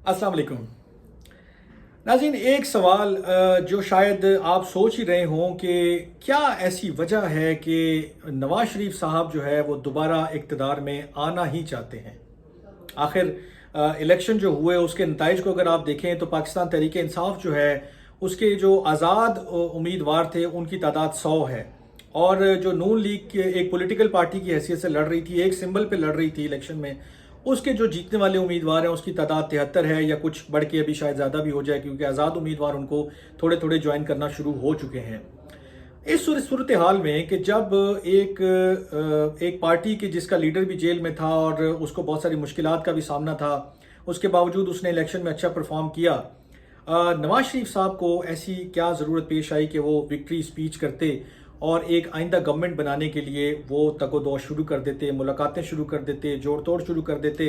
अस्सलाम वालेकुम नाज़रीन। एक सवाल जो शायद आप सोच ही रहे हों कि क्या ऐसी वजह है कि नवाज शरीफ साहब जो है वो दोबारा इक़्तिदार में आना ही चाहते हैं। आखिर इलेक्शन जो हुए उसके नताइज को अगर आप देखें तो पाकिस्तान तहरीक इंसाफ जो है उसके जो आज़ाद उम्मीदवार थे उनकी तादाद 100 है, और जो नून लीग के एक पॉलिटिकल पार्टी की हैसियत से लड़ रही थी, एक सिंबल पे लड़ रही थी इलेक्शन में, उसके जो जीतने वाले उम्मीदवार हैं उसकी तादाद 73 है, या कुछ बढ़ के अभी शायद ज़्यादा भी हो जाए क्योंकि आज़ाद उम्मीदवार उनको थोड़े थोड़े ज्वाइन करना शुरू हो चुके हैं। इस सूरत हाल में कि जब एक पार्टी के जिसका लीडर भी जेल में था और उसको बहुत सारी मुश्किलात का भी सामना था, उसके बावजूद उसने इलेक्शन में अच्छा परफॉर्म किया, नवाज शरीफ साहब को ऐसी क्या ज़रूरत पेश आई कि वो विक्ट्री स्पीच करते और एक आइंदा गवर्नमेंट बनाने के लिए वो तगोदो शुरू कर देते, मुलाकातें शुरू कर देते, जोड़ तोड़ शुरू कर देते,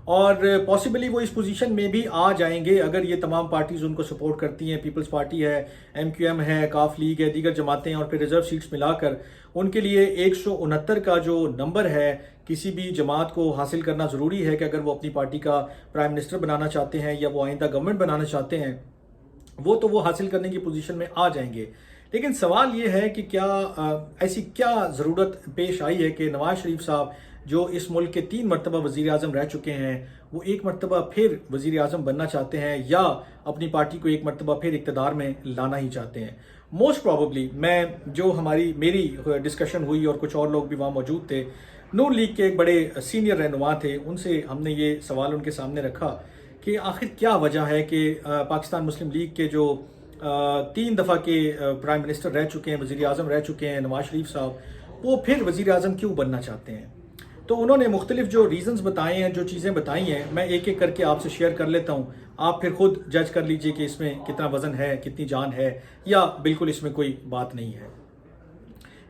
और पॉसिबली वो इस पोजीशन में भी आ जाएंगे अगर ये तमाम पार्टीज़ उनको सपोर्ट करती हैं। पीपल्स पार्टी है, MQM है, काफ लीग है, दीगर जमातें और फिर रिजर्व सीट्स मिलाकर उनके लिए 169 का जो नंबर है किसी भी जमात को हासिल करना ज़रूरी है कि अगर वो अपनी पार्टी का प्राइम मिनिस्टर बनाना चाहते हैं या वो आइंदा गवर्नमेंट बनाना चाहते हैं, वो हासिल करने की पोजीशन में आ जाएंगे। लेकिन सवाल ये है कि क्या ऐसी क्या ज़रूरत पेश आई है कि नवाज शरीफ साहब जो इस मुल्क के 3 मरतबा वज़ीर आज़म रह चुके हैं, वो एक मरतबा फिर वज़ीर आज़म बनना चाहते हैं या अपनी पार्टी को एक मरतबा फिर इक़्तिदार में लाना ही चाहते हैं। मोस्ट प्रॉबली मैं जो मेरी डिस्कशन हुई और कुछ और लोग भी वहाँ मौजूद थे, नून लीग के एक बड़े सीनियर रहनुमा थे, उनसे हमने ये सवाल उनके सामने रखा कि आखिर क्या वजह है कि पाकिस्तान मुस्लिम लीग के जो 3 दफ़ा के प्राइम मिनिस्टर रह चुके हैं, वज़ीर आज़म रह चुके हैं नवाज शरीफ साहब, वो फिर वज़ीर आज़म क्यों बनना चाहते हैं। तो उन्होंने मुख्तलिफ जो रीज़न्स बताए हैं, जो चीज़ें बताई हैं, मैं एक एक करके आपसे शेयर कर लेता हूँ। आप फिर खुद जज कर लीजिए कि इसमें कितना वज़न है, कितनी जान है, या बिल्कुल इसमें कोई बात नहीं है।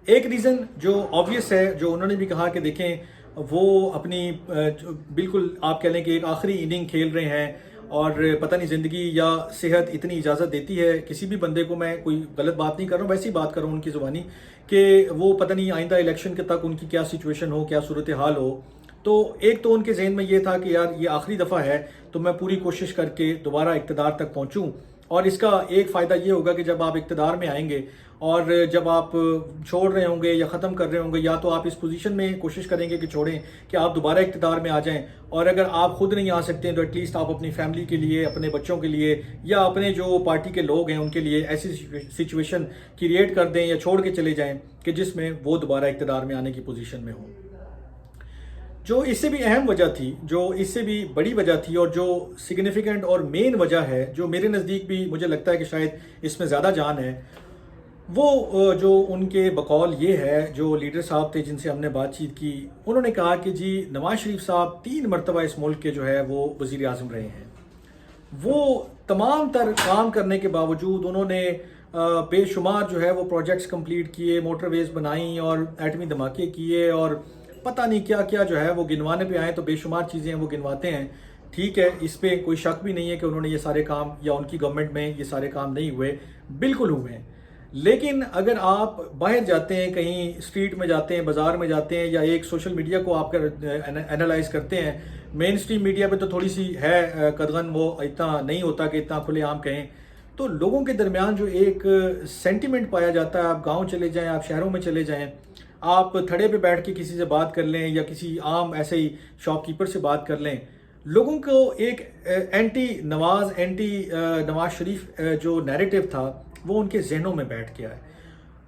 एक रीज़न जो ऑब्वियस है, जो उन्होंने भी कहा कि देखें वो अपनी बिल्कुल आप कह लें कि एक आखिरी इनिंग खेल रहे हैं और पता नहीं ज़िंदगी या सेहत इतनी इजाज़त देती है किसी भी बंदे को, मैं कोई गलत बात नहीं कर रहा हूँ, वैसी बात कर रहा हूँ उनकी ज़ुबानी, कि वो पता नहीं आइंदा इलेक्शन के तक उनकी क्या सिचुएशन हो, क्या सूरत हाल हो। तो एक तो उनके जहन में ये था कि यार ये आखिरी दफ़ा है तो मैं पूरी कोशिश करके दोबारा इक़्तिदार तक पहुँचूँ, और इसका एक फ़ायदा ये होगा कि जब आप इक़्तिदार में आएंगे और जब आप छोड़ रहे होंगे या ख़त्म कर रहे होंगे, या तो आप इस पोजीशन में कोशिश करेंगे कि छोड़ें कि आप दोबारा इक़्तिदार में आ जाएं, और अगर आप खुद नहीं आ सकते हैं तो एटलीस्ट आप अपनी फैमिली के लिए, अपने बच्चों के लिए या अपने जो पार्टी के लोग हैं उनके लिए ऐसी सिचुएशन क्रिएट कर दें या छोड़ के चले जाएं कि जिसमें वो दोबारा इक़्तिदार में आने की पोजीशन में हो। जो इससे भी अहम वजह थी, जो इससे भी बड़ी वजह थी, और जो सिग्निफिकेंट और मेन वजह है, जो मेरे नज़दीक भी मुझे लगता है कि शायद इसमें ज़्यादा जान है, वो जो उनके बकौल ये है, जो लीडर साहब थे जिनसे हमने बातचीत की, उन्होंने कहा कि जी नवाज शरीफ साहब 3 मरतबा इस मुल्क के जो है वो वज़ीर आज़म रहे हैं। वो तमाम तर काम करने के बावजूद उन्होंने बेशुमार जो है वो प्रोजेक्ट्स कंप्लीट किए, मोटरवेज बनाई और एटमी धमाके किए, और पता नहीं क्या क्या जो है वो गिनवाने पे आए तो बेशुमार चीज़ें वो गिनवाते हैं। ठीक है, इस पर कोई शक भी नहीं है कि उन्होंने ये सारे काम, या उनकी गवर्नमेंट में ये सारे काम नहीं हुए, बिल्कुल हुए हैं। लेकिन अगर आप बाहर जाते हैं, कहीं स्ट्रीट में जाते हैं, बाजार में जाते हैं, या एक सोशल मीडिया को आप एनालाइज करते हैं, मेन स्ट्रीम मीडिया पे तो थोड़ी सी है कदगन, वो इतना नहीं होता कि इतना खुलेआम कहें, तो लोगों के दरमियान जो एक सेंटिमेंट पाया जाता है, आप गांव चले जाएं, आप शहरों में चले जाएं, आप थड़े पे बैठ के किसी से बात कर लें या किसी आम ऐसे ही शॉपकीपर से बात कर लें, लोगों को एक एंटी नवाज शरीफ जो नैरेटिव था वो उनके जहनों में बैठ गया है।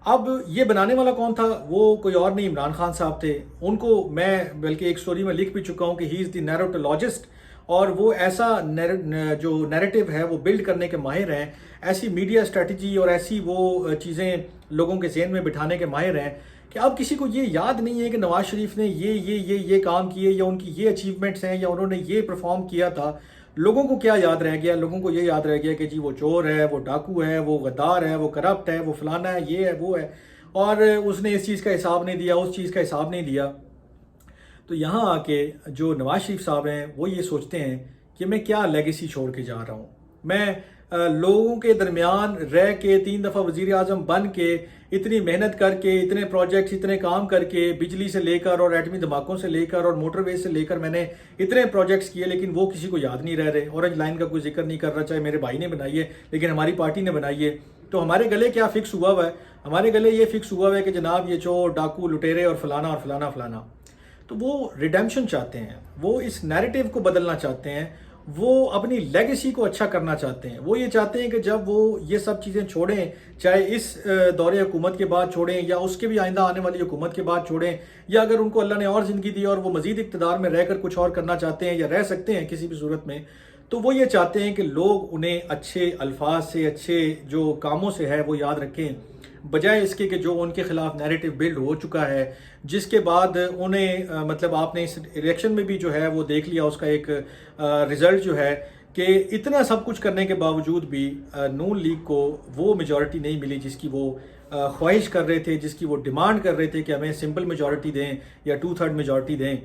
अब ये बनाने वाला कौन था? वो कोई और नहीं, इमरान खान साहब थे। उनको मैं बल्कि एक स्टोरी में लिख भी चुका हूँ कि ही इज़ द नैरेटोलॉजिस्ट, और वो ऐसा जो नैरेटिव है वो बिल्ड करने के माहिर हैं, ऐसी मीडिया स्ट्रेटजी और ऐसी वो चीज़ें लोगों के जहन में बिठाने के माहिर हैं कि अब किसी को ये याद नहीं है कि नवाज शरीफ ने ये काम किए, या उनकी ये अचीवमेंट्स हैं, या उन्होंने ये परफॉर्म किया था। लोगों को क्या याद रह गया? लोगों को ये याद रह गया कि जी वो चोर है, वो डाकू है, वो गद्दार है, वो करप्ट है, वो फलाना है, ये है, वो है, और उसने इस चीज़ का हिसाब नहीं दिया, उस चीज़ का हिसाब नहीं दिया। तो यहाँ आके जो नवाज शरीफ साहब हैं वो ये सोचते हैं कि मैं क्या लेगेसी छोड़ के जा रहा हूँ। मैं لوگوں کے درمیان رہ کے 3 دفعہ وزیر اعظم بن کے اتنی محنت کر کے اتنے پروجیکٹس اتنے کام کر کے بجلی سے لے کر اور ایٹمی دھماکوں سے لے کر اور موٹر ویز سے لے کر میں نے اتنے پروجیکٹس کیے، لیکن وہ کسی کو یاد نہیں رہ رہے. اورنج لائن کا کوئی ذکر نہیں کر رہا، چاہے میرے بھائی نے بنائی ہے لیکن ہماری پارٹی نے بنائی ہے. تو ہمارے گلے کیا فکس ہوا ہوا ہے؟ ہمارے گلے یہ فکس ہوا ہوا ہے کہ جناب یہ چور ڈاکو لٹیرے اور فلانا اور فلانا فلانا. تو وہ ریڈیمشن چاہتے ہیں، وہ اس نیریٹو کو بدلنا چاہتے ہیں، وہ اپنی لیگیسی کو اچھا کرنا چاہتے ہیں. وہ یہ چاہتے ہیں کہ جب وہ یہ سب چیزیں چھوڑیں، چاہے اس دور حکومت کے بعد چھوڑیں یا اس کے بھی آئندہ آنے والی حکومت کے بعد چھوڑیں، یا اگر ان کو اللہ نے اور زندگی دی اور وہ مزید اقتدار میں رہ کر کچھ اور کرنا چاہتے ہیں یا رہ سکتے ہیں کسی بھی صورت میں، تو وہ یہ چاہتے ہیں کہ لوگ انہیں اچھے الفاظ سے، اچھے جو کاموں سے ہے وہ یاد رکھیں، بجائے اس کے کہ جو ان کے خلاف نیریٹو بلڈ ہو چکا ہے، جس کے بعد انہیں مطلب آپ نے اس الیکشن میں بھی جو ہے وہ دیکھ لیا اس کا ایک رزلٹ جو ہے کہ اتنا سب کچھ کرنے کے باوجود بھی نون لیگ کو وہ میجورٹی نہیں ملی جس کی وہ خواہش کر رہے تھے، جس کی وہ ڈیمانڈ کر رہے تھے کہ ہمیں سمپل میجورٹی دیں یا 2/3 میجورٹی دیں.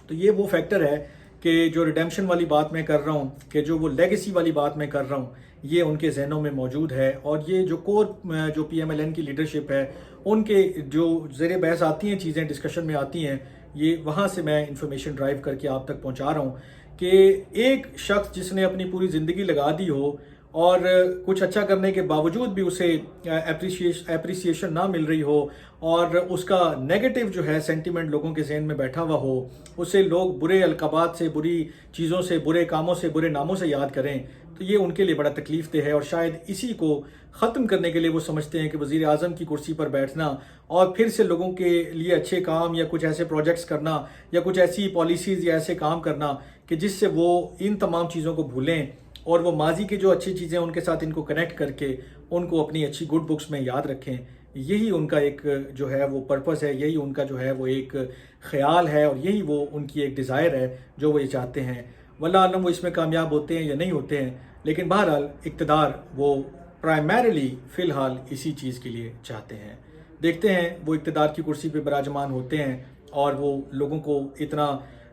تو یہ وہ فیکٹر ہے کہ جو ریڈیمشن والی بات میں کر رہا ہوں، کہ جو وہ لیگیسی والی بات میں کر رہا ہوں، یہ ان کے ذہنوں میں موجود ہے. اور یہ جو کور جو پی ایم ایل این کی لیڈرشپ ہے، ان کے جو زیر بحث آتی ہیں چیزیں ڈسکشن میں آتی ہیں، یہ وہاں سے میں انفارمیشن ڈرائیو کر کے آپ تک پہنچا رہا ہوں کہ ایک شخص جس نے اپنی پوری زندگی لگا دی ہو اور کچھ اچھا کرنے کے باوجود بھی اسے اپریسیشن نہ مل رہی ہو اور اس کا نیگیٹو جو ہے سینٹیمنٹ لوگوں کے ذہن میں بیٹھا ہوا ہو، اسے لوگ برے القابات سے، بری چیزوں سے، برے کاموں سے، برے ناموں سے یاد کریں، تو یہ ان کے لیے بڑا تکلیف دہ ہے. اور شاید اسی کو ختم کرنے کے لیے وہ سمجھتے ہیں کہ وزیر اعظم کی کرسی پر بیٹھنا اور پھر سے لوگوں کے لیے اچھے کام یا کچھ ایسے پروجیکٹس کرنا یا کچھ ایسی پالیسیز یا ایسے کام کرنا کہ جس سے وہ ان تمام چیزوں کو بھولیں اور وہ ماضی کی جو اچھی چیزیں ان کے ساتھ ان کو کنیکٹ کر کے ان کو اپنی اچھی گڈ بکس میں یاد رکھیں. یہی ان کا ایک جو ہے وہ پرپس ہے، یہی ان کا جو ہے وہ ایک خیال ہے اور یہی وہ ان کی ایک ڈیزائر ہے جو وہ یہ چاہتے ہیں. واللہ عالم وہ اس میں کامیاب ہوتے ہیں یا نہیں ہوتے ہیں، لیکن بہرحال اقتدار وہ پرائمریلی فی الحال اسی چیز کے لیے چاہتے ہیں. دیکھتے ہیں وہ اقتدار کی کرسی پہ براجمان ہوتے ہیں اور وہ لوگوں کو اتنا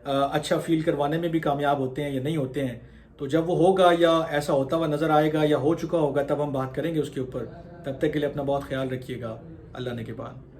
اچھا فیل کروانے میں بھی کامیاب ہوتے ہیں یا نہیں ہوتے ہیں. تو جب وہ ہوگا یا ایسا ہوتا ہوا نظر آئے گا یا ہو چکا ہوگا تب ہم بات کریں گے اس کے اوپر. تب تک کے لیے اپنا بہت خیال رکھیے گا. اللہ نے کے بعد.